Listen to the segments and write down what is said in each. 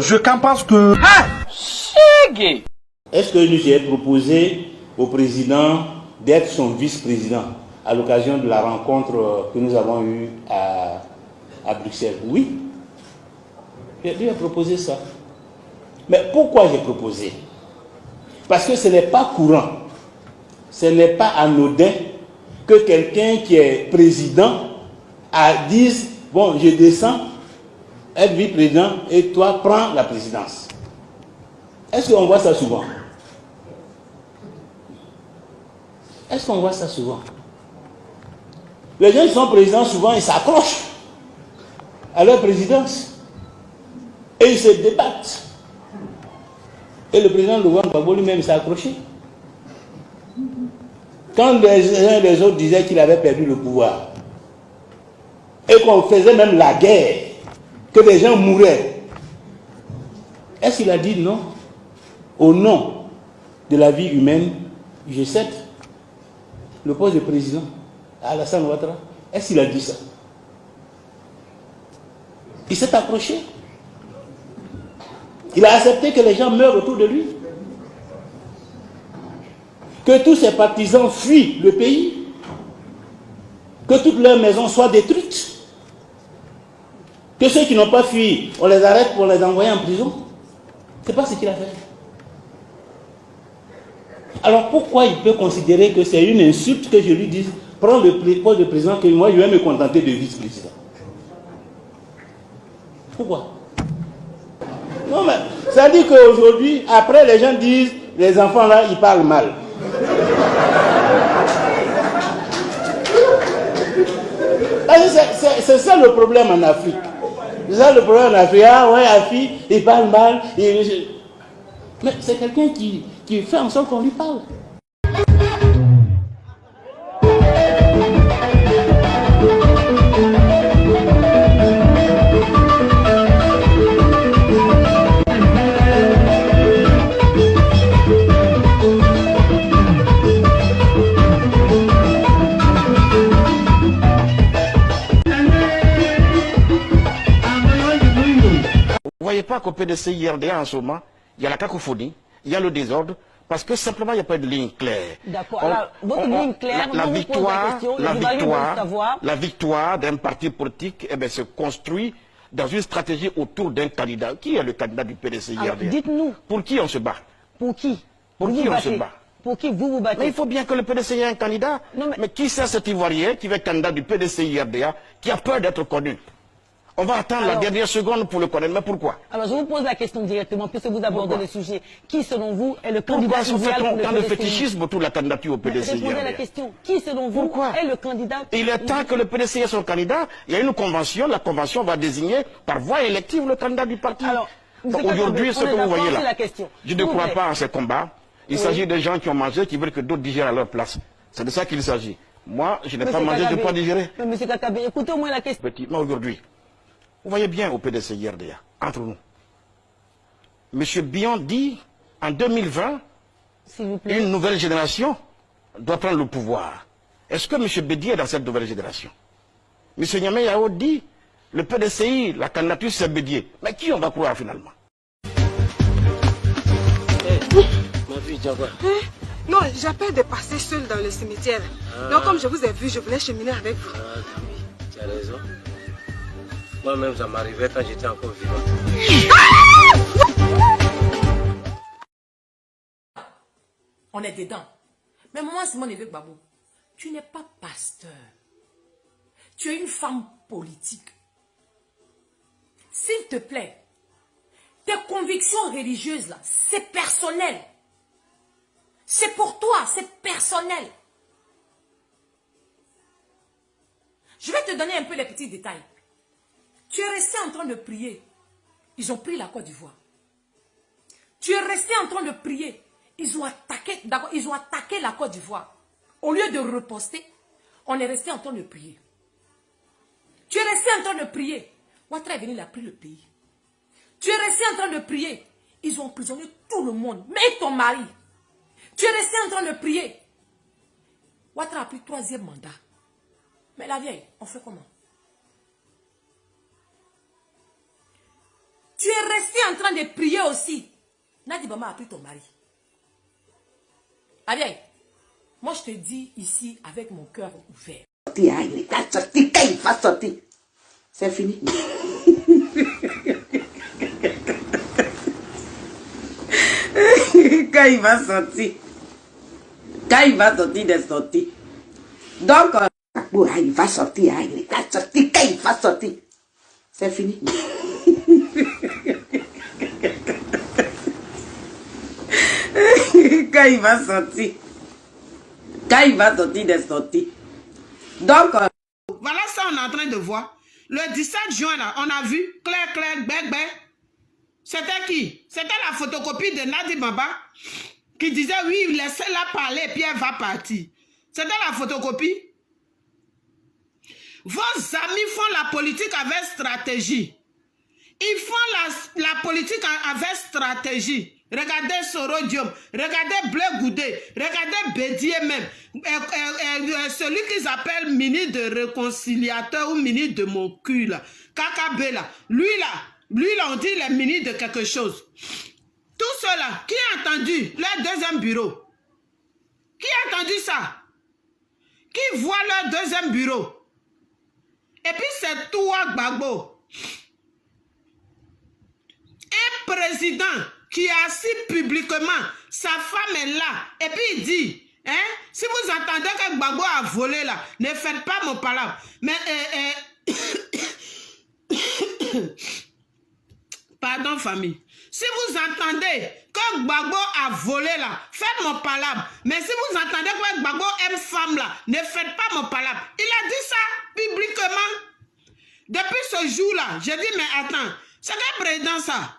je pense que... Ah, chégué. Est-ce que j'ai proposé au président d'être son vice-président à l'occasion de la rencontre que nous avons eue à Bruxelles? Oui. Je lui ai proposé ça. Mais pourquoi j'ai proposé? Parce que ce n'est pas courant, ce n'est pas anodin que quelqu'un qui est président dise, bon, je descends, être vice-président et toi, prends la présidence. Est-ce qu'on voit ça souvent? Est-ce qu'on voit ça souvent? Les gens qui sont présidents, souvent, ils s'accrochent à leur présidence et ils se débattent. Et le président Laurent Gbagbo lui-même s'est accroché. Quand les uns et les autres disaient qu'il avait perdu le pouvoir et qu'on faisait même la guerre, que des gens mouraient, est-ce qu'il a dit non? Au nom de la vie humaine, je cède le poste de président à Alassane Ouattara. Est-ce qu'il a dit ça? Il s'est accroché. Il a accepté que les gens meurent autour de lui. Que tous ses partisans fuient le pays. Que toutes leurs maisons soient détruites. Que ceux qui n'ont pas fui, on les arrête pour les envoyer en prison. Ce n'est pas ce qu'il a fait. Alors pourquoi il peut considérer que c'est une insulte que je lui dise prends le poste de président que moi je vais me contenter de vice-président? Pourquoi? Non mais ça dit qu'aujourd'hui, après les gens disent les enfants là ils parlent mal. C'est ça le problème en Afrique. C'est ça le problème en Afrique. Ah ouais, Afi, il parle mal. Mais c'est quelqu'un qui fait en sorte qu'on lui parle. Vous ne voyez pas qu'au PDC IRDA en ce moment, il y a la cacophonie, il y a le désordre, parce que simplement il n'y a pas de ligne claire. D'accord. Alors, votre ligne claire, la victoire d'un parti politique eh bien, se construit dans une stratégie autour d'un candidat. Qui est le candidat du PDC IRDA? Dites-nous. Pour qui on se bat? Pour qui? Pour qui on se bat? Pour qui vous vous battez? Mais il faut bien que le PDC ait un candidat. Non, mais qui c'est cet Ivoirien qui va être candidat du PDC IRDA qui a peur d'être connu? On va attendre la dernière seconde pour le connaître, mais pourquoi? Alors je vous pose la question directement, puisque vous abordez le sujet. Qui, selon vous, est le candidat idéal pour le PDC? Tant de fétichisme autour de la candidature au PDC. Répondez à la question. Qui, selon vous, est le candidat? Il est temps que le PDC ait son candidat. Il y a une convention. La convention va désigner par voie élective le candidat du parti. Aujourd'hui, ce que vous voyez là, je ne crois pas en ces combats. Il s'agit de gens qui ont mangé, qui veulent que d'autres digèrent à leur place. C'est de ça qu'il s'agit. Moi, je n'ai pas mangé, je n'ai pas digéré. Mais M. Kakabe, écoutez au moins la question. Mais aujourd'hui, vous voyez bien au PDC IRDA, entre nous. M. Bion dit, en 2020, une nouvelle génération doit prendre le pouvoir. Est-ce que M. Bédier est dans cette nouvelle génération? M. Niamey Yao dit, le PDCI, la candidature, c'est Bédier. Mais qui on va croire finalement? Ma fille, tu as quoi? Non, j'ai peur de passer seule dans le cimetière. Donc comme je vous ai vu, je voulais cheminer avec vous. Ah oui, tu as raison. Moi-même, ça m'arrivait quand j'étais encore vivant. On est dedans. Mais moi, c'est mon neveu Gbagbo. Tu n'es pas pasteur. Tu es une femme politique. S'il te plaît, tes convictions religieuses, là, c'est personnel. C'est pour toi, c'est personnel. Je vais te donner un peu les petits détails. Tu es resté en train de prier. Ils ont pris la Côte d'Ivoire. Tu es resté en train de prier. Ils ont attaqué la Côte d'Ivoire. Au lieu de reposter, on est resté en train de prier. Tu es resté en train de prier. Ouattara est venu, il a pris le pays. Tu es resté en train de prier. Ils ont emprisonné tout le monde, même ton mari. Tu es resté en train de prier. Ouattara a pris 3e mandat. Mais la vieille, on fait comment? Tu es resté en train de prier aussi. Nadi Bamba a pris ton mari. Allez, moi je te dis ici avec mon cœur ouvert. Il est sorti, quand il va sortir, c'est fini. Quand il va sortir, il est sorti. Donc, il va sortir, il est sorti, quand il va sortir, c'est fini. Quand il va sortir, il est sorti. Donc, voilà ça on est en train de voir. Le 17 juin, là, on a vu, clair, bec. C'était qui? C'était la photocopie de Nadi Bamba qui disait, oui, laissez-la parler et puis elle va partir. C'était la photocopie. Vos amis font la politique avec stratégie. Ils font la politique avec stratégie. Regardez Sorodium, regardez Blé Goudé, regardez Bédier même. Celui qu'ils appellent ministre de réconciliateur ou ministre de mon cul, là. Kakabé, là. Lui, là, on dit il est ministre de quelque chose. Tout cela, qui a entendu leur deuxième bureau? Qui a entendu ça? Qui voit leur deuxième bureau? Et puis c'est toi, Gbagbo. Un président qui est assis publiquement, sa femme est là, et puis il dit, hein, si vous entendez que Gbagbo a volé là, ne faites pas mon palabre. Mais, pardon famille, si vous entendez que Gbagbo a volé là, faites mon palabre. Mais si vous entendez que Gbagbo aime femme là, ne faites pas mon palabre. Il a dit ça publiquement. Depuis ce jour-là, j'ai dit, mais attends, c'est quel président ça?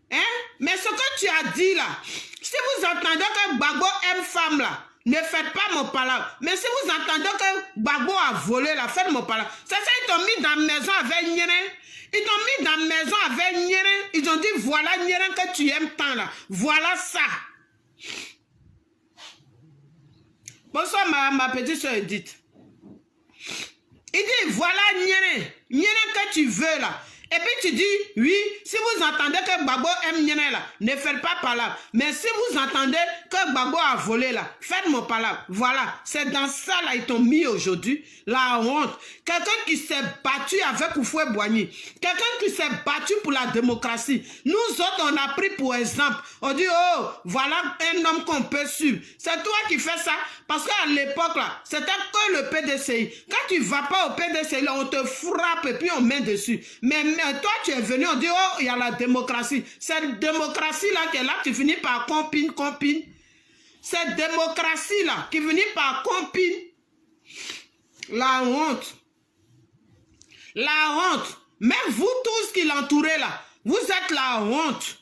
Hein? Mais ce que tu as dit là, si vous entendez que Gbagbo aime femme là, ne faites pas mon palabre. Mais si vous entendez que Gbagbo a volé là, faites mon palabre. C'est ça, ils t'ont mis dans la maison avec Nyeren. Ils t'ont mis dans la maison avec Nyeren. Ils ont dit, voilà Nyeren que tu aimes tant là. Voilà ça. Bonsoir ma petite soeur Edith. Il dit, voilà Nyeren. Nyeren que tu veux là. Et puis tu dis, oui, si vous entendez que Gbagbo aime Nyeren là, ne faites pas palabre. Mais si vous entendez que Gbagbo a volé là, faites mon palabre. Voilà, c'est dans ça là, ils t'ont mis aujourd'hui, la honte. Quelqu'un qui s'est battu avec Houphouët-Boigny, quelqu'un qui s'est battu pour la démocratie. Nous autres, on a pris pour exemple, on dit, oh, voilà un homme qu'on peut suivre. C'est toi qui fais ça, parce qu'à l'époque là, c'était que le PDCI. Quand tu vas pas au PDCI là, on te frappe et puis on met dessus. Mais toi, tu es venu, on dit, oh, il y a la démocratie. Cette démocratie-là qui est là, tu finis par compine. Cette démocratie-là qui finit par compine. La honte. La honte. Même vous tous qui l'entourez là, vous êtes la honte.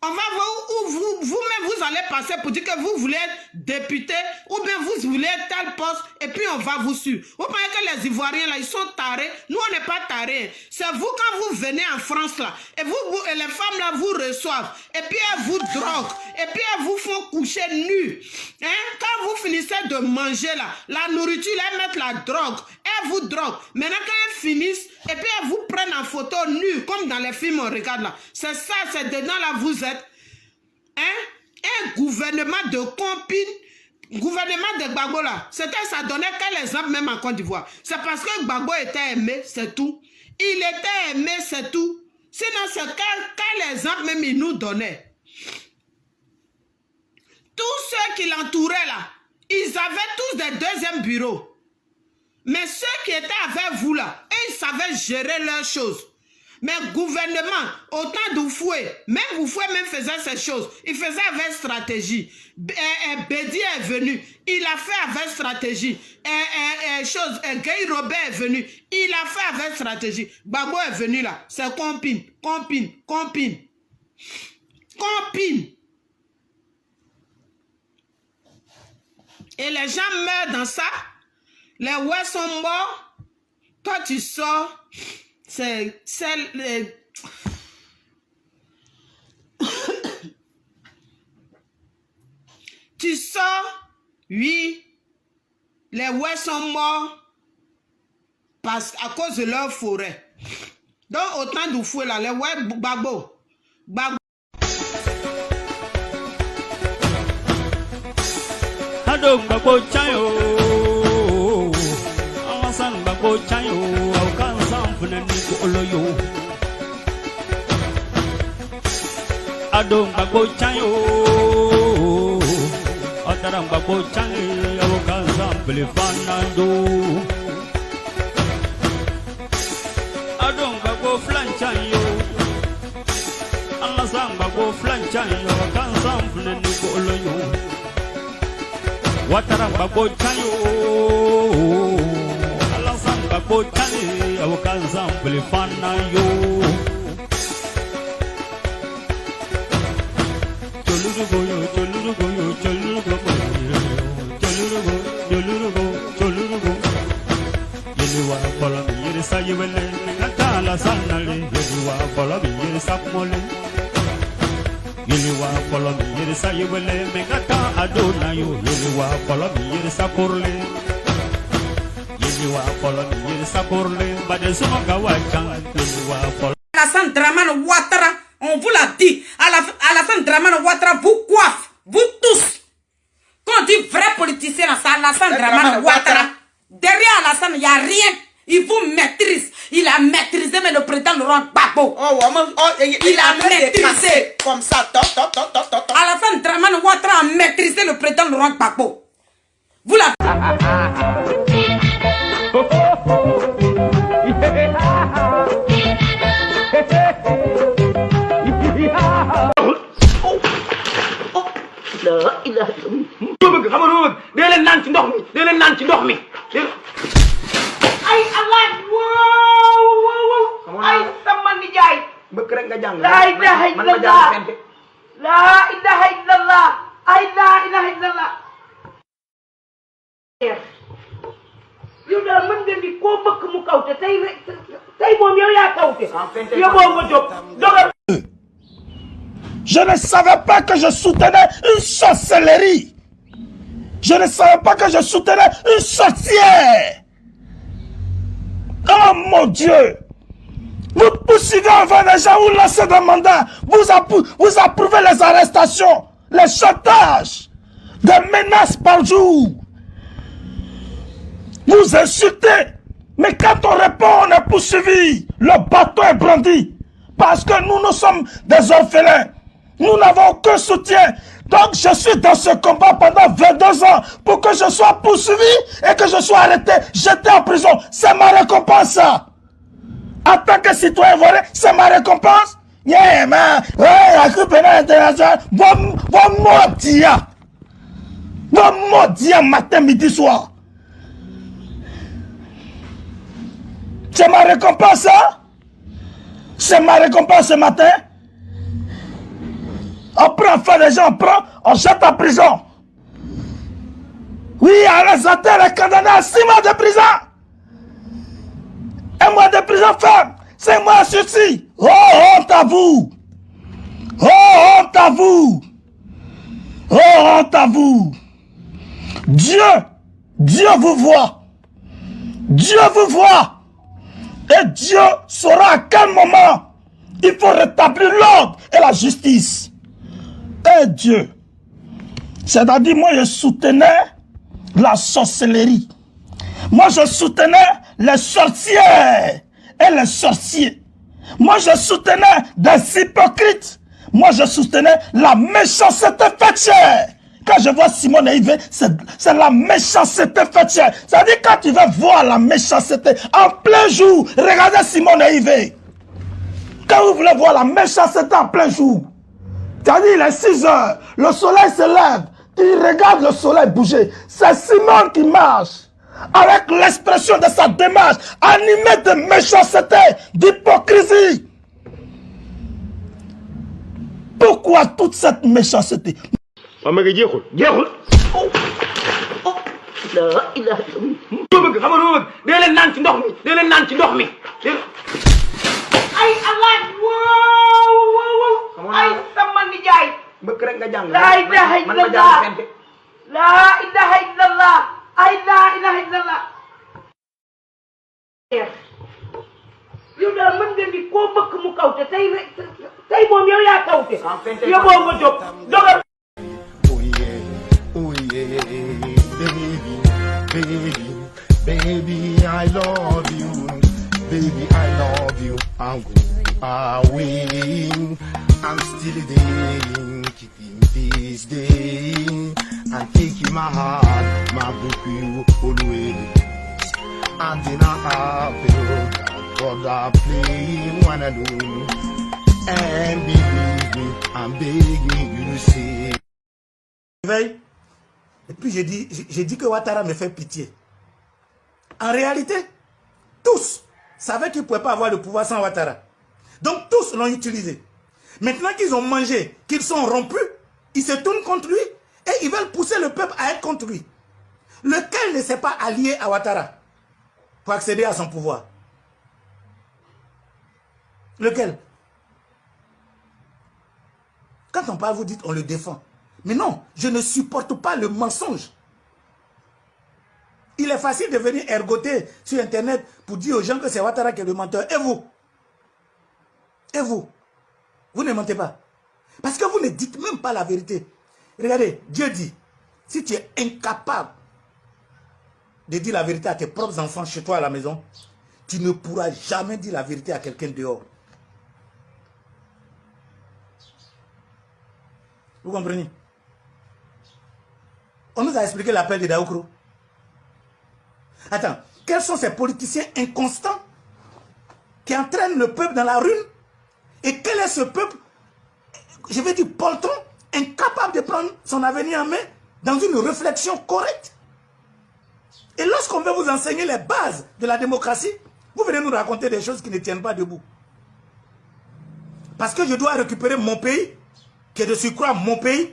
On va voir où vous-même vous allez passer pour dire que vous voulez être député ou bien vous voulez être tel poste et puis on va vous suivre. Vous pensez que les Ivoiriens là, ils sont tarés? Nous, on n'est pas tarés. C'est vous quand vous venez en France là et et les femmes là vous reçoivent et puis elles vous droguent et puis elles vous font coucher nus. Hein? Quand vous finissez de manger là, la nourriture, elles mettent la drogue. Elles vous droguent. Maintenant quand elles finissent et puis elles vous prennent en photo nus comme dans les films on regarde là. C'est ça, c'est dedans là vous êtes. Hein? Un gouvernement de compine, gouvernement de Gbagbo là, ça donnait quel exemple même en Côte d'Ivoire? C'est parce que Gbagbo était aimé, c'est tout. Il était aimé, c'est tout. Sinon, c'est quel exemple même il nous donnait? Tous ceux qui l'entouraient là, ils avaient tous des deuxièmes bureaux. Mais ceux qui étaient avec vous là, ils savaient gérer leurs choses. Mais gouvernement, autant d'Houphouët, même Houphouët même faisait ces choses. Il faisait avec stratégie. Bédier est venu, il a fait avec stratégie. Guy Robert est venu, il a fait avec stratégie. Gbagbo est venu là, c'est compine. Et les gens meurent dans ça. Les ouais sont morts. Toi tu sors. Tu sors, oui, les ouais sont morts à cause de leur forêt. Donc, autant de fouet là, les ouais, Gbagbo. Gbagbo. Ado Gbagbo chayo, Alasan Gbagbo chayo, Aukan Samfune Niku Oloyo. Ado Gbagbo chayo, Otaram Gbagbo chayo, Aukan Samfune Fanando. Ado Gbagbo flanchayo, Alasan Gbagbo flanchayo, Aukan Samfune Niku Oloyo. Wataram Gbagbo chayo, Alasan Gbagbo chayo, Aukan Samfune Fanando. Alassane Dramane Ouattara, on vous l'a dit, Alassane Dramane Ouattara vous coiffe, vous tous. Quand on dit vrai politicien, c'est Alassane Dramane Ouattara. Derrière Alassane, il n'y a rien. Il vous maîtrise. Il a maîtrisé, mais le président Laurent Gbagbo. Il a maîtrisé. Comme ça, Alassane Dramane Ouattara a maîtrisé le président Laurent Gbagbo. Vous l'avez. Ay Allah, wow, ay sama nijaay. Bëgg rek nga jàng. La ilaha illallah. La ilaha illallah. Ay la ilaha illallah. Yow daal mën nga ni koo bëgg mu kawte tey moom yow yaa kawte. Yow boo nga jóg dogal. Je ne savais pas que je soutenais une sorcellerie. Je ne savais pas que je soutenais une sorcière. Oh mon Dieu! Vous poursuivez envers les gens, vous lancez des mandats, vous approuvez les arrestations, les chantages, des menaces par jour. Vous insultez, mais quand on répond, on est poursuivi. Le bâton est brandi. Parce que nous sommes des orphelins. Nous n'avons aucun soutien. Donc je suis dans ce combat pendant 22 ans pour que je sois poursuivi et que je sois arrêté, jeté en prison. C'est ma récompense, ça. En tant que citoyen volé, c'est ma récompense. Yeah, man. Ouais, la Cour pénale internationale. Bon maudit matin, midi, soir. C'est ma récompense, ça. C'est ma récompense ce matin. On prend faire des gens, on jette en prison. Oui, Alazater est condamné à 6 mois de prison. 1 mois de prison ferme, 5 mois de sursis. Oh, honte à vous. Oh, honte à vous. Oh, honte à vous. Dieu vous voit. Dieu vous voit. Et Dieu saura à quel moment il faut rétablir l'ordre et la justice. Et Dieu. C'est-à-dire, moi, je soutenais la sorcellerie. Moi, je soutenais les sorcières et les sorciers. Moi, je soutenais des hypocrites. Moi, je soutenais la méchanceté fêtière. Quand je vois Simone Yves, c'est la méchanceté fêtière. C'est-à-dire, quand tu vas voir la méchanceté en plein jour, regardez Simone Yves. Quand vous voulez voir la méchanceté en plein jour, c'est-à-dire, il est 6 heures, le soleil se lève, tu regardes le soleil bouger. C'est Simone qui marche, avec l'expression de sa démarche, animée de méchanceté, d'hypocrisie. Pourquoi toute cette méchanceté? Ay Allah, wow, ay sama nijaay. Bëgg rek nga jàng. La ilaha illallah. La ilaha illallah. Ay la ilaha illallah. Yow daal mën nga ni kaute tay mom yow ya kaute yo bo mo job dogal Oh yeah, baby, I love you. Baby, I love you. I'm going away. I'm still there, keeping this day. And taking my heart, my book you always. And then I have God I play one alone. And believe me, I'm begging you to say. Et puis j'ai dit que Ouattara me fait pitié. En réalité, tous savaient qu'ils ne pouvaient pas avoir le pouvoir sans Ouattara. Donc tous l'ont utilisé. Maintenant qu'ils ont mangé, qu'ils sont rompus, ils se tournent contre lui et ils veulent pousser le peuple à être contre lui. Lequel ne s'est pas allié à Ouattara pour accéder à son pouvoir? Lequel? Quand on parle, vous dites on le défend. Mais non, je ne supporte pas le mensonge. Il est facile de venir ergoter sur Internet pour dire aux gens que c'est Ouattara qui est le menteur. Et vous? Et vous? Vous ne mentez pas. Parce que vous ne dites même pas la vérité. Regardez, Dieu dit, si tu es incapable de dire la vérité à tes propres enfants chez toi à la maison, tu ne pourras jamais dire la vérité à quelqu'un dehors. Vous comprenez? On nous a expliqué l'appel de Daoukro. Attends, quels sont ces politiciens inconstants qui entraînent le peuple dans la ruine? Et quel est ce peuple, je vais dire poltron, incapable de prendre son avenir en main dans une réflexion correcte? Et lorsqu'on veut vous enseigner les bases de la démocratie, vous venez nous raconter des choses qui ne tiennent pas debout. Parce que je dois récupérer mon pays, qui est de surcroît mon pays,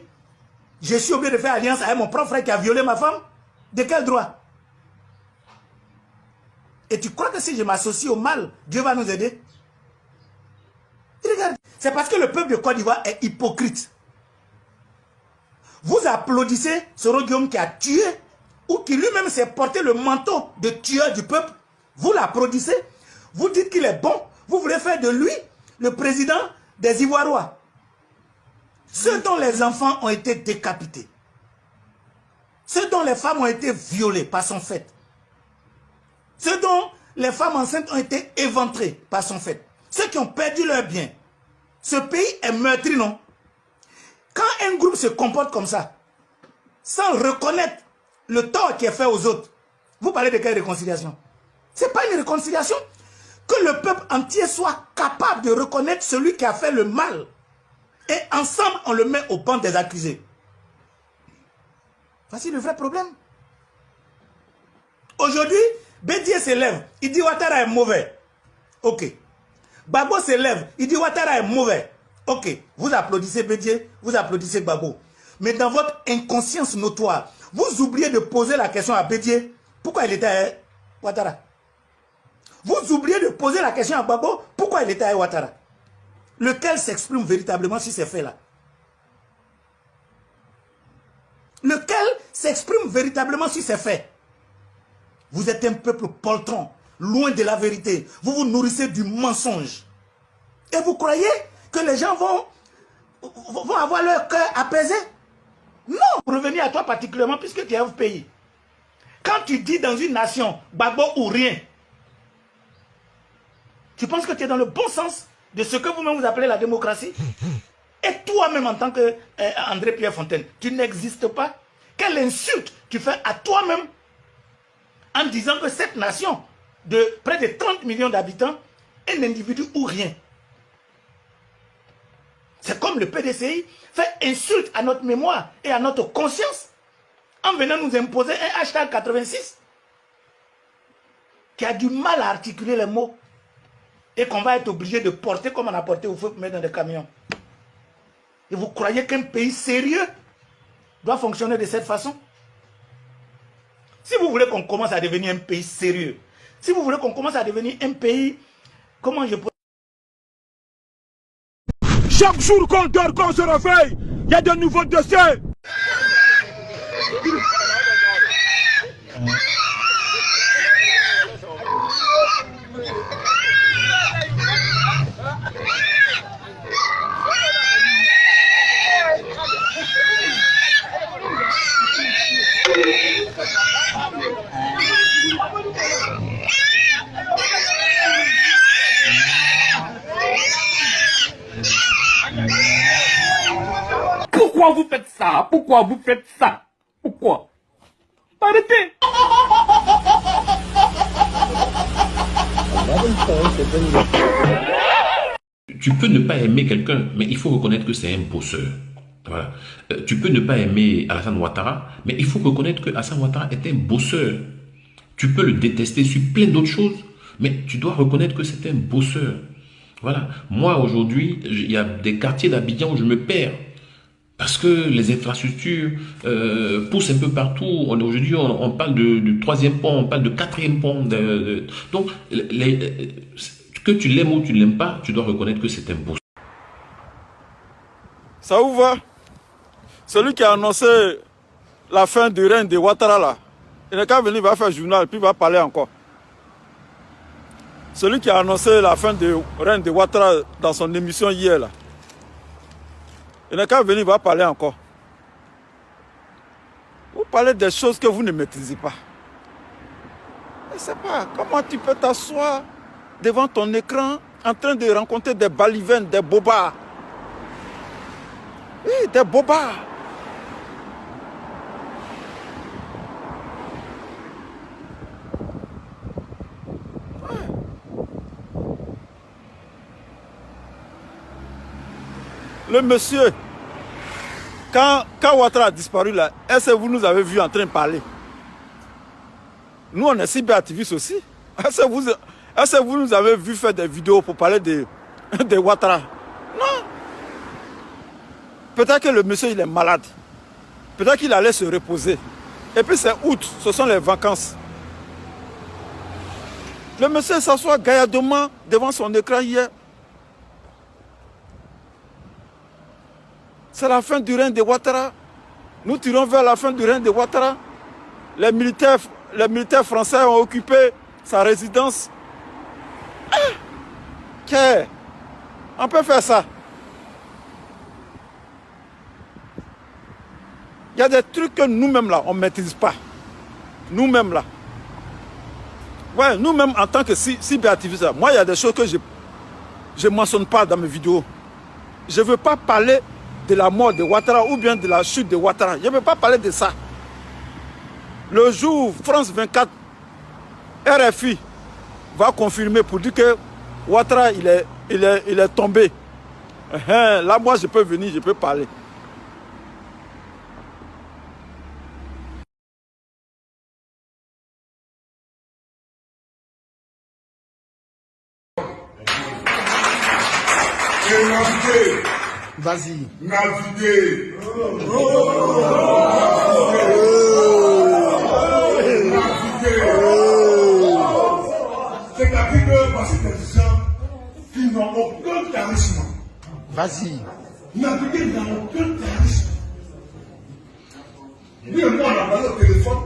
je suis obligé de faire alliance avec mon propre frère qui a violé ma femme. De quel droit? Et tu crois que si je m'associe au mal, Dieu va nous aider? Regarde, c'est parce que le peuple de Côte d'Ivoire est hypocrite. Vous applaudissez ce Guillaume qui a tué, ou qui lui-même s'est porté le manteau de tueur du peuple. Vous l'applaudissez, vous dites qu'il est bon, vous voulez faire de lui le président des Ivoirois. Ceux dont les enfants ont été décapités, ceux dont les femmes ont été violées par son fait, ceux dont les femmes enceintes ont été éventrées par son fait, ceux qui ont perdu leurs biens. Ce pays est meurtri, non? Quand un groupe se comporte comme ça, sans reconnaître le tort qui est fait aux autres, vous parlez de quelle réconciliation? Ce n'est pas une réconciliation. Que le peuple entier soit capable de reconnaître celui qui a fait le mal. Et ensemble, on le met au banc des accusés. Voici le vrai problème. Aujourd'hui, Bédié s'élève. Il dit Ouattara est mauvais. Ok. Gbagbo s'élève. Il dit Ouattara est mauvais. Ok. Vous applaudissez Bédié, vous applaudissez Gbagbo. Mais dans votre inconscience notoire, vous oubliez de poser la question à Bédié. Pourquoi il était à Ouattara? Vous oubliez de poser la question à Gbagbo. Pourquoi il était à Ouattara? Lequel s'exprime véritablement sur ces faits-là? Lequel s'exprime véritablement sur ces faits? Vous êtes un peuple poltron, loin de la vérité. Vous vous nourrissez du mensonge. Et vous croyez que les gens vont avoir leur cœur apaisé? Non. Pour revenir à toi particulièrement, puisque tu es au pays. Quand tu dis dans une nation, Gbagbo ou rien, tu penses que tu es dans le bon sens de ce que vous-même vous appelez la démocratie? Et toi-même en tant que André Pierre Fontaine, tu n'existes pas? Quelle insulte tu fais à toi-même en disant que cette nation de près de 30 millions d'habitants est un individu ou rien? C'est comme le PDCI fait insulte à notre mémoire et à notre conscience en venant nous imposer un hashtag 86 qui a du mal à articuler les mots et qu'on va être obligé de porter comme on a porté au feu pour mettre dans des camions. Et vous croyez qu'un pays sérieux doit fonctionner de cette façon? Si vous voulez qu'on commence à devenir un pays sérieux, si vous voulez qu'on commence à devenir un pays, comment je peux... Chaque jour qu'on dort, qu'on se réveille, il y a de nouveaux dossiers. vous faites ça? Pourquoi vous faites ça? Pourquoi? Arrêtez. Tu peux ne pas aimer quelqu'un, mais il faut reconnaître que c'est un bosseur. Voilà. Tu peux ne pas aimer Alassane Ouattara, mais il faut reconnaître que Alassane Ouattara est un bosseur. Tu peux le détester sur plein d'autres choses, mais tu dois reconnaître que c'est un bosseur. Voilà. Moi, aujourd'hui, il y a des quartiers d'Abidjan où je me perds. Parce que les infrastructures poussent un peu partout. Aujourd'hui, on parle du 3e pont, on parle de 4e pont. Donc, que tu l'aimes ou tu ne l'aimes pas, tu dois reconnaître que c'est un bosseur. Ça vous va? Celui qui a annoncé la fin du règne de Ouattara là, il n'est qu'à venir, il va faire journal, puis il va parler encore. Celui qui a annoncé la fin du règne de Ouattara dans son émission hier là, il n'est qu'à venir, il va parler encore. Vous parlez des choses que vous ne maîtrisez pas. Je ne sais pas, comment tu peux t'asseoir devant ton écran en train de rencontrer des balivernes, des bobards. Oui, des bobards. Le monsieur, quand Ouattara a disparu là, est-ce que vous nous avez vu en train de parler? Nous, on est cyber-activistes aussi. Est-ce que vous nous avez vu faire des vidéos pour parler de Ouattara? Non. Peut-être que le monsieur, il est malade. Peut-être qu'il allait se reposer. Et puis c'est août, ce sont les vacances. Le monsieur s'assoit gaillardement devant son écran hier. C'est la fin du règne de Ouattara. Nous tirons vers la fin du règne de Ouattara. Les militaires français ont occupé sa résidence. On peut faire ça. Il y a des trucs que nous-mêmes là, on ne maîtrise pas. Nous-mêmes là. Ouais, nous-mêmes en tant que cyberactivistes, moi il y a des choses que je ne mentionne pas dans mes vidéos. Je ne veux pas parler de la mort de Ouattara ou bien de la chute de Ouattara. Je ne veux pas parler de ça. Le jour France 24, RFI va confirmer pour dire que Ouattara il est tombé. Là moi je peux venir, je peux parler. Vas-y. Naviguer. C'est-à-dire que voici des gens qui n'ont aucun charisme. Vas-y. Naviguer n'a aucun charisme. Lui et moi, on a parlé au téléphone,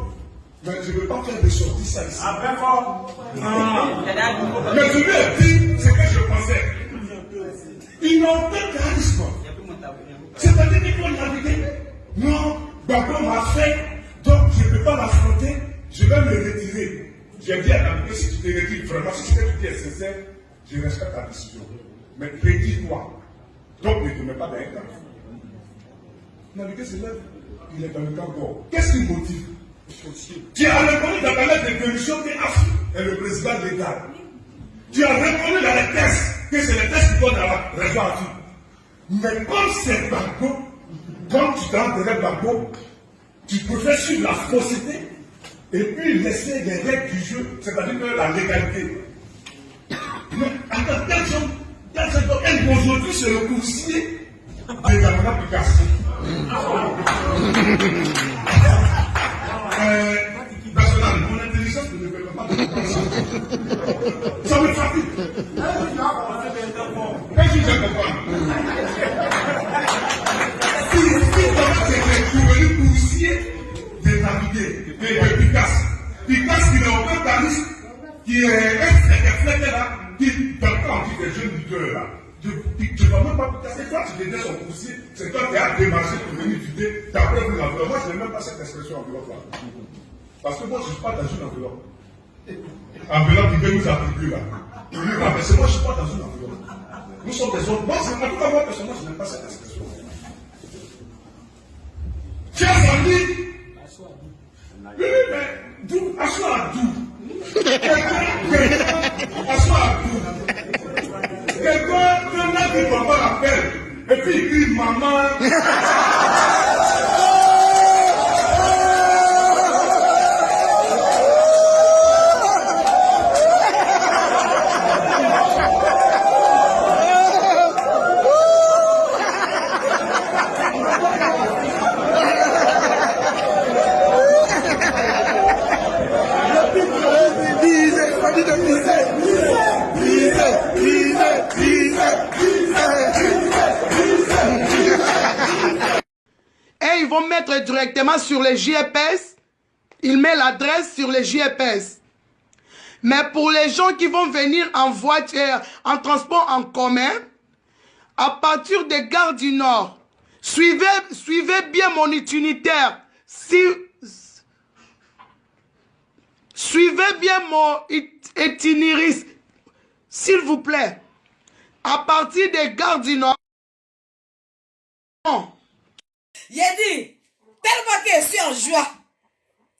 mais je ne veux pas faire de sorties ça ici. Après fort. Mais je lui ai dit ce que je pensais. Ils n'ont aucun charisme. C'est-à-dire qu'ils vont naviguer. Non, Gbagbo m'a fait, donc je ne peux pas l'affronter, je vais me retirer. J'ai dit à Naviguer, si tu te retires vraiment, si ce que tu dis est sincère, je respecte ta décision. Mais retire-toi. Donc ne te mets pas dans un camp. Naviguer se lève, il est dans le camp d'or. Qu'est-ce qui motive? Tu as reconnu dans ta lettre de permission que Afri est le président légal. Tu as reconnu dans les tests que c'est les tests qui donnent la raison à tout. Mais comme c'est Gbagbo, comme tu t'en derrière Gbagbo, tu préfères suivre la fausseté et puis laisser les règles du jeu, c'est-à-dire que la légalité. Mais attends, quel jour aujourd'hui c'est le coursier de Gamana Picasso. National, mon intelligence ne me permet pas de comprendre ça. Ça me fatigue. Qu'est-ce que je comprends? Si tu es venu coursier de Naviguer, de Picasso. Picasso qui n'a aucun charisme, qui est ex-flété là, qui dans le temps des jeunes leaders là. Tu ne vas même pas Picasso. Quand tu étais son coursier, c'est toi qui as démarché pour venir vider ta propre enveloppe. Moi, je n'ai même pas cette expression enveloppe là. Parce que moi, je ne suis pas dans une enveloppe. Enveloppe qui veut nous attribuer là. C'est moi, je ne suis pas dans une enveloppe. Nous sommes des hommes. Moi, en tout cas, moi, personnellement, je n'aime pas cette expression. Chers amis, oui, mais d'où, assois d'où? Assois d'où? Quelqu'un qui papa appelle, et puis il dit maman. Et ils vont mettre directement sur les GPS. Il met l'adresse sur les GPS. Mais pour les gens qui vont venir en voiture, en transport en commun, à partir des gares du Nord, suivez bien mon itinéraire. Suivez bien mon itinéraire, s'il vous plaît. À partir des gares du Nord. J'ai dit, tellement que je suis en joie.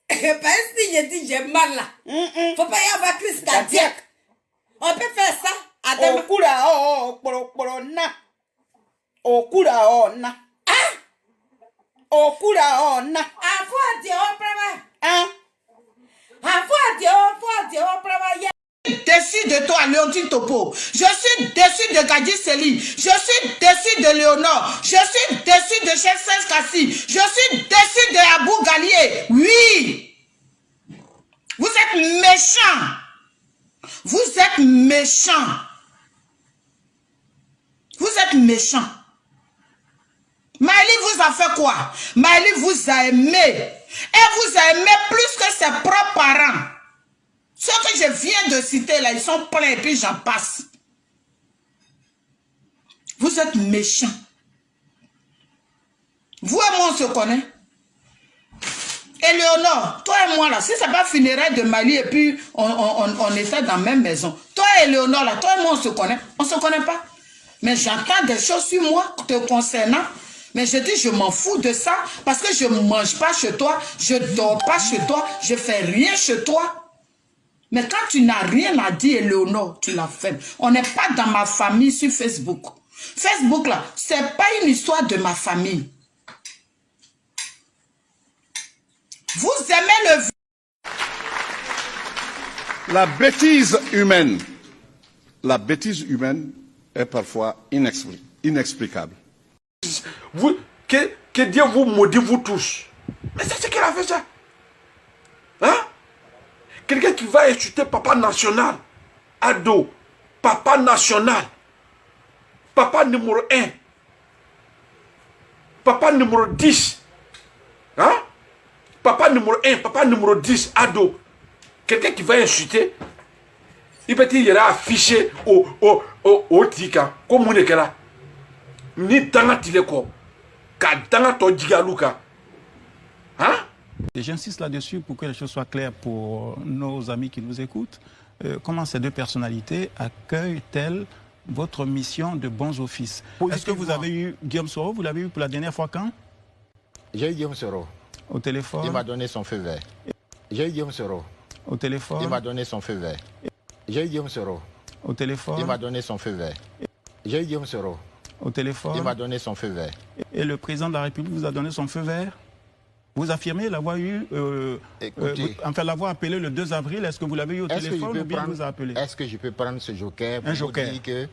Parce que j'ai dit, j'ai mal là. Faut pas y avoir crise cardiaque. On peut faire ça à demain. Déçu de toi, Léontine Topo. Je suis déçu de Gadji Seli. Je suis déçu de Léonore. Je suis déçu de Chef Kassi. Je suis déçu de Abou Galié. Oui. Vous êtes méchants. Vous êtes méchants. Vous êtes méchants. Maëlie vous a fait quoi? Maëlie vous a aimé. Elle vous a aimé plus que ses propres parents. Ceux que je viens de citer là, ils sont pleins et puis j'en passe. Vous êtes méchants. Vous et moi, on se connaît. Éléonore, toi et moi là, si ça va funérailles de Mali et puis on était dans la même maison. Toi et Éléonore là, toi et moi, on se connaît. On ne se connaît pas. Mais j'entends des choses sur moi te concernant. Mais je dis, je m'en fous de ça parce que je ne mange pas chez toi, je ne dors pas chez toi, je ne fais rien chez toi. Mais quand tu n'as rien à dire, Éléonore, tu l'as fait. On n'est pas dans ma famille sur Facebook. Facebook, là, ce n'est pas une histoire de ma famille. Vous aimez le... La bêtise humaine est parfois inexplicable. Que Dieu vous maudit, vous tous. Mais c'est ce qu'elle a fait ça. Hein? Quelqu'un qui va insulter papa national, ado, papa national, papa numéro 1, papa numéro 10, hein? Papa numéro 1, papa numéro 10, ado. Quelqu'un qui va insulter, il peut il ira affiché au tika, comme on est là. Ni tanga tileko, ka tanga to digaluka. Hein? Et j'insiste là-dessus pour que les choses soient claires pour nos amis qui nous écoutent. Comment ces deux personnalités accueillent-elles votre mission de bons offices? Est-ce que vous avez eu Guillaume Soro? Vous l'avez eu pour la dernière fois quand? J'ai eu Guillaume Soro. Au téléphone? Il m'a donné son feu vert. J'ai eu Guillaume Soro. Au téléphone? Il m'a donné son feu vert. J'ai eu Guillaume Soro. Au téléphone? Il m'a donné son feu vert. J'ai eu Guillaume Soro. Au téléphone? Il m'a donné son feu vert. Et le président de la République vous a donné son feu vert? Vous affirmez l'avoir eu, enfin l'avoir appelé le 2 avril. Est-ce que vous l'avez eu au téléphone ou bien vous a appelé? Est-ce que je peux prendre ce joker pour vous dire que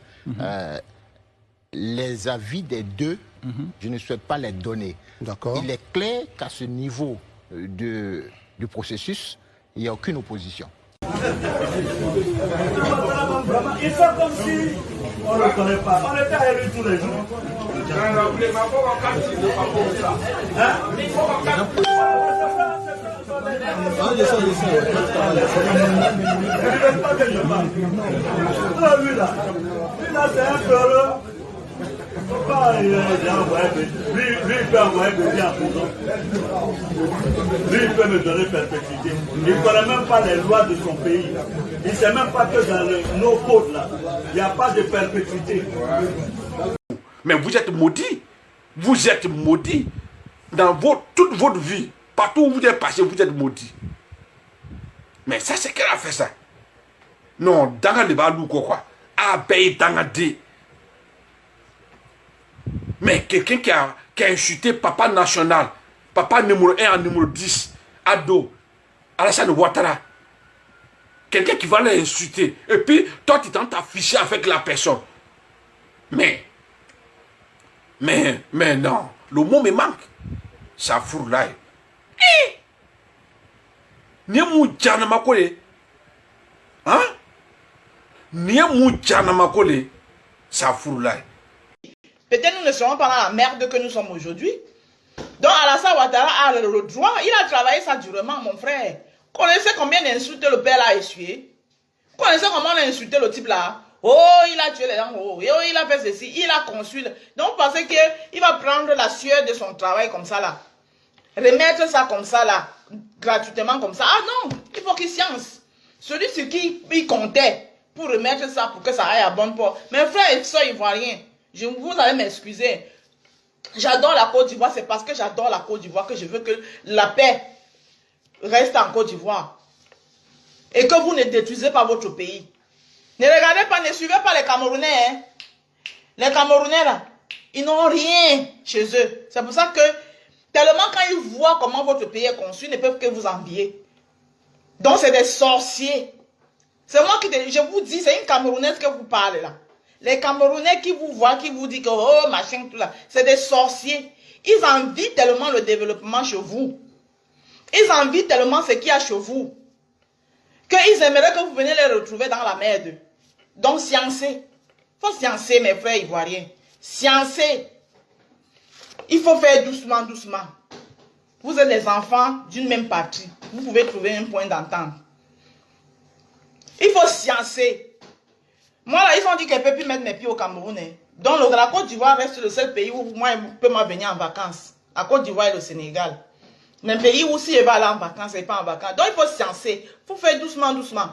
les avis des deux, je ne souhaite pas les donner. Il est clair qu'à ce niveau du processus, il n'y a aucune opposition. Il fait comme si on ne le connaît pas. On était avec lui tous les jours. Lui peut envoyer bébé en prison. Lui peut me donner perpétuité. Il ne connaît même pas les lois de son pays. Il ne sait même pas que dans nos codes là, il n'y a pas de perpétuité. Mais vous êtes maudits. Vous êtes maudits. dans toute votre vie, partout où vous êtes passé, vous êtes maudit. Mais ça, c'est qu'elle a fait ça. Non, dans le balou quoi. Ah, ben, dans le dé. Mais quelqu'un qui a insulté papa national, papa numéro 1 en numéro 10, Ado, Alassane Ouattara. Quelqu'un qui va l'insulter. Et puis, toi, tu t'en t'afficher avec la personne. Mais non, le mot me manque. Ça fout là. Ni mou djana makole. Hein? Ni mou djana makole. Ça fout là. Peut-être nous ne serons pas dans la merde que nous sommes aujourd'hui. Donc Alassane Ouattara a le droit. Il a travaillé ça durement, mon frère. Connaissez combien d'insultes le père a essuyé? Connaissez comment on a insulté le type là? Oh, il a tué les gens. Oh, il a fait ceci. Il a conçu. Donc, vous pensez qu'il va prendre la sueur de son travail comme ça là? Remettre ça comme ça là? Gratuitement comme ça? Ah non, il faut qu'il science. Celui sur qui il comptait pour remettre ça pour que ça aille à bon port. Mes frères et soeurs ivoiriens, vous allez m'excuser. J'adore la Côte d'Ivoire. C'est parce que j'adore la Côte d'Ivoire que je veux que la paix reste en Côte d'Ivoire. Et que vous ne détruisez pas votre pays. Ne regardez pas, ne suivez pas les Camerounais. Hein. Les Camerounais là, ils n'ont rien chez eux. C'est pour ça que, tellement quand ils voient comment votre pays est conçu, ils ne peuvent que vous envier. Donc c'est des sorciers. C'est moi qui, je vous dis, c'est une Camerounaise que vous parlez là. Les Camerounais qui vous voient, qui vous disent que, oh machin, tout là, c'est des sorciers. Ils envient tellement le développement chez vous. Ils envient tellement ce qu'il y a chez vous. Qu'ils aimeraient que vous veniez les retrouver dans la merde. Donc, sciencez. Il faut sciencer, mes frères ivoiriens. Sciencer. Il faut faire doucement, doucement. Vous êtes les enfants d'une même patrie. Vous pouvez trouver un point d'entente. Il faut sciencer. Moi, là, ils ont dit qu'elle ne peut plus mettre mes pieds au Cameroun. Hein. Donc, la Côte d'Ivoire reste le seul pays où moi, je peux venir en vacances. La Côte d'Ivoire et le Sénégal. Mais un pays où si je vais aller en vacances, je ne vais pas en vacances. Donc, il faut sciencer. Il faut faire doucement, doucement.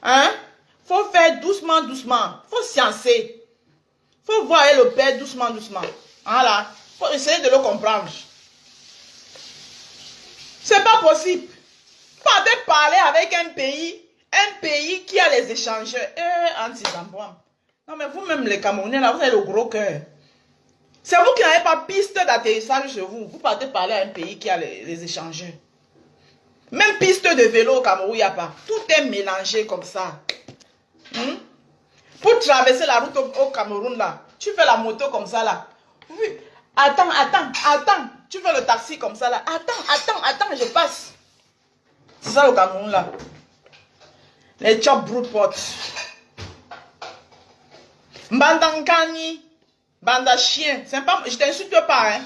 Hein? Il faut faire doucement, doucement. Il faut sciencer. Il faut voir le père doucement, doucement. Voilà. Il faut essayer de le comprendre. C'est pas possible. Partez parler avec un pays qui a les échangeurs. Non, mais vous-même, les Camerounais, là, vous avez le gros cœur. C'est vous qui n'avez pas piste d'atterrissage chez vous. Vous partez parler à un pays qui a les échangeurs. Même piste de vélo au Cameroun, il n'y a pas. Tout est mélangé comme ça. Pour traverser la route au Cameroun, là, tu fais la moto comme ça, là. Oui. Attends. Tu fais le taxi comme ça, là. Attends, je passe. C'est ça le Cameroun, là. Les chop brute pot. Mbandankani. Banda chien, c'est pas, je t'insulte pas, hein.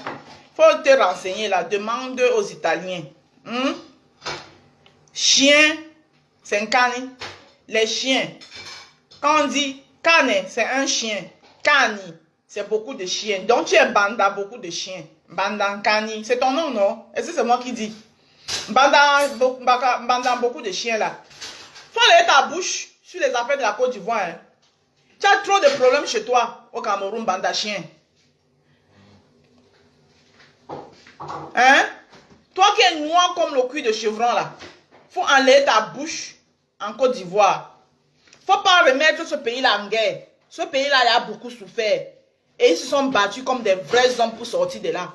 Faut te renseigner là, demande aux Italiens. Chien, c'est un cani. Les chiens. Quand on dit cane, c'est un chien. Cani, c'est beaucoup de chiens. Donc tu es banda, beaucoup de chiens. Banda cani, c'est ton nom, non? Est-ce que c'est moi qui dis? Banda, beaucoup de chiens là. Faut aller ta bouche sur les affaires de la Côte d'Ivoire, hein. Tu as trop de problèmes chez toi, au Cameroun, banda chien. Hein? Toi qui es noir comme le cul de chevron, là. Faut enlever ta bouche en Côte d'Ivoire. Faut pas remettre ce pays-là en guerre. Ce pays-là, il a beaucoup souffert. Et ils se sont battus comme des vrais hommes pour sortir de là.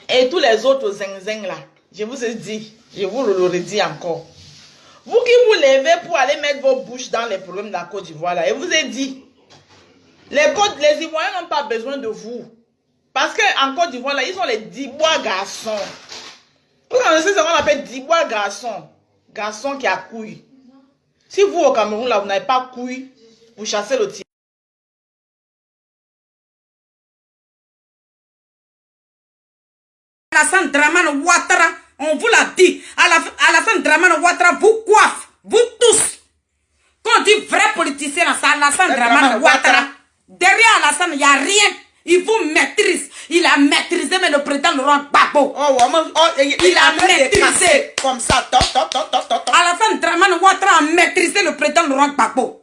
Et tous les autres zinzing, là. Je vous ai dit, je vous le redis encore. Vous qui vous levez pour aller mettre vos bouches dans les problèmes de la Côte d'Ivoire, là, et vous ai dit, les Ivoiriens n'ont pas besoin de vous. Parce qu'en Côte d'Ivoire, là, ils ont les Dibois garçons. Vous connaissez ce qu'on appelle Dibois garçons. Garçon qui a couille. Si vous, au Cameroun, là, vous n'avez pas couille, vous chassez le tigre. Alassane Dramane Ouattara, on vous l'a dit, Alassane Dramane Ouattara vous coiffe, vous tous. Quand on dit vrai politicien, c'est Alassane Dramane Ouattara. Derrière Alassane, il n'y a rien. Il vous maîtrise. Il a maîtrisé, mais le président Laurent Gbagbo. Il a maîtrisé. Comme ça, Alassane Dramane Ouattara a maîtrisé le président Laurent Gbagbo.